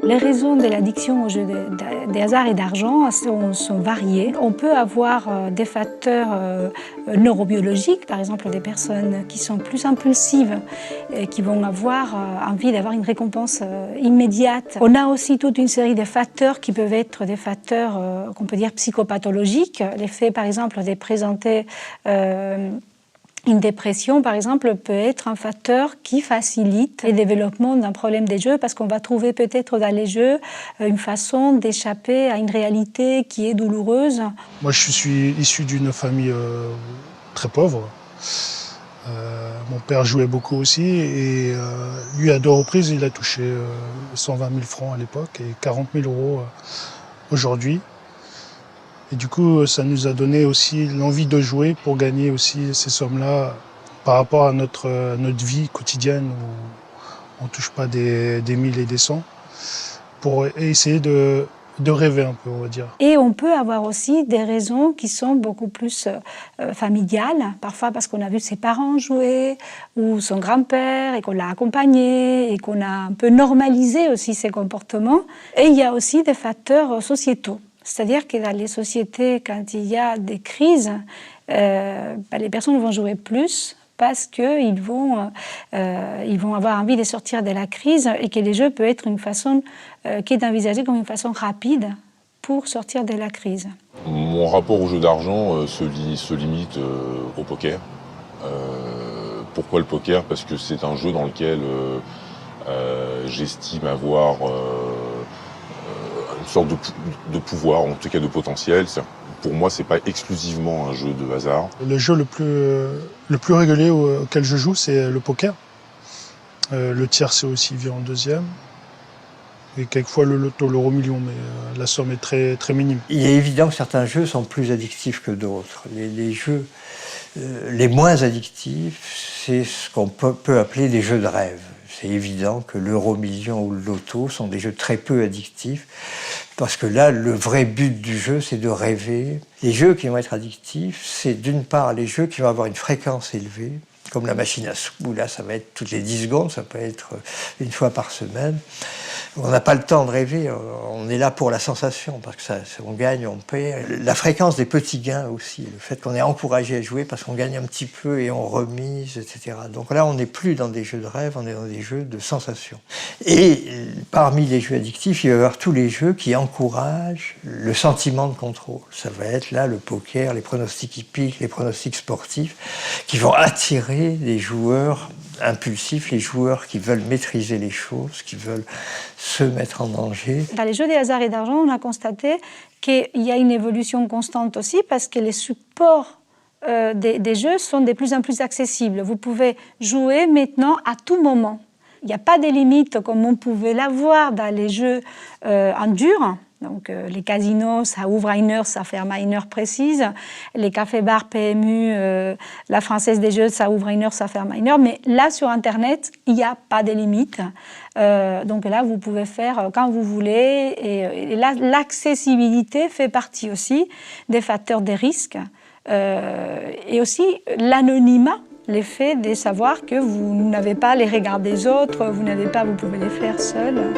Les raisons de l'addiction aux jeux de hasard et d'argent sont variées. On peut avoir des facteurs neurobiologiques, par exemple des personnes qui sont plus impulsives et qui vont avoir envie d'avoir une récompense immédiate. On a aussi toute une série de facteurs qui peuvent être des facteurs qu'on peut dire psychopathologiques. L'effet, par exemple, de présenter une dépression, par exemple, peut être un facteur qui facilite le développement d'un problème des jeux parce qu'on va trouver peut-être dans les jeux une façon d'échapper à une réalité qui est douloureuse. Moi, je suis issu d'une famille très pauvre. Mon père jouait beaucoup aussi et lui, à 2 reprises, il a touché 120 000 francs à l'époque et 40 000 euros aujourd'hui. Et du coup, ça nous a donné aussi l'envie de jouer pour gagner aussi ces sommes-là par rapport à notre vie quotidienne où on ne touche pas des 1000 et des 100 pour essayer de rêver un peu, on va dire. Et on peut avoir aussi des raisons qui sont beaucoup plus familiales, parfois parce qu'on a vu ses parents jouer ou son grand-père et qu'on l'a accompagné et qu'on a un peu normalisé aussi ses comportements. Et il y a aussi des facteurs sociétaux. C'est-à-dire que dans les sociétés, quand il y a des crises, les personnes vont jouer plus parce qu'ils vont avoir envie de sortir de la crise et que les jeux peuvent être une façon qui est envisagée comme une façon rapide pour sortir de la crise. Mon rapport au jeu d'argent se limite au poker. Pourquoi le poker? Parce que c'est un jeu dans lequel j'estime avoir une sorte de pouvoir, en tout cas de potentiel. Pour moi, c'est pas exclusivement un jeu de hasard. Le jeu le plus régulier auquel je joue, c'est le poker. Le tiercé aussi vient en deuxième. Et quelquefois le loto, l'euro million, mais la somme est très, très minime. Il est évident que certains jeux sont plus addictifs que d'autres. Les jeux les moins addictifs, c'est ce qu'on peut appeler des jeux de rêve. C'est évident que l'euro million ou le loto sont des jeux très peu addictifs, parce que là, le vrai but du jeu, c'est de rêver. Les jeux qui vont être addictifs, c'est d'une part les jeux qui vont avoir une fréquence élevée, comme la machine à sous, où là, ça va être toutes les 10 secondes, ça peut être une fois par semaine. On n'a pas le temps de rêver, on est là pour la sensation, parce que on gagne, on perd. La fréquence des petits gains aussi, le fait qu'on est encouragé à jouer parce qu'on gagne un petit peu et on remise, etc. Donc là, on n'est plus dans des jeux de rêve, on est dans des jeux de sensation. Et parmi les jeux addictifs, il va y avoir tous les jeux qui encouragent le sentiment de contrôle. Ça va être là le poker, les pronostics hippiques, les pronostics sportifs, qui vont attirer les joueurs impulsifs, les joueurs qui veulent maîtriser les choses, qui veulent se mettre en danger. Dans les jeux de hasard et d'argent, on a constaté qu'il y a une évolution constante aussi parce que les supports des jeux sont de plus en plus accessibles. Vous pouvez jouer maintenant à tout moment. Il n'y a pas de limite comme on pouvait l'avoir dans les jeux en dur. Donc, les casinos, ça ouvre à une heure, ça ferme à une heure précise. Les cafés-bars PMU, la Française des Jeux, ça ouvre à une heure, ça ferme à une heure. Mais là, sur Internet, il n'y a pas de limite. Donc là, vous pouvez faire quand vous voulez. Et là, l'accessibilité fait partie aussi des facteurs de risque. Et aussi l'anonymat, l'effet de savoir que vous n'avez pas les regards des autres, vous pouvez les faire seul.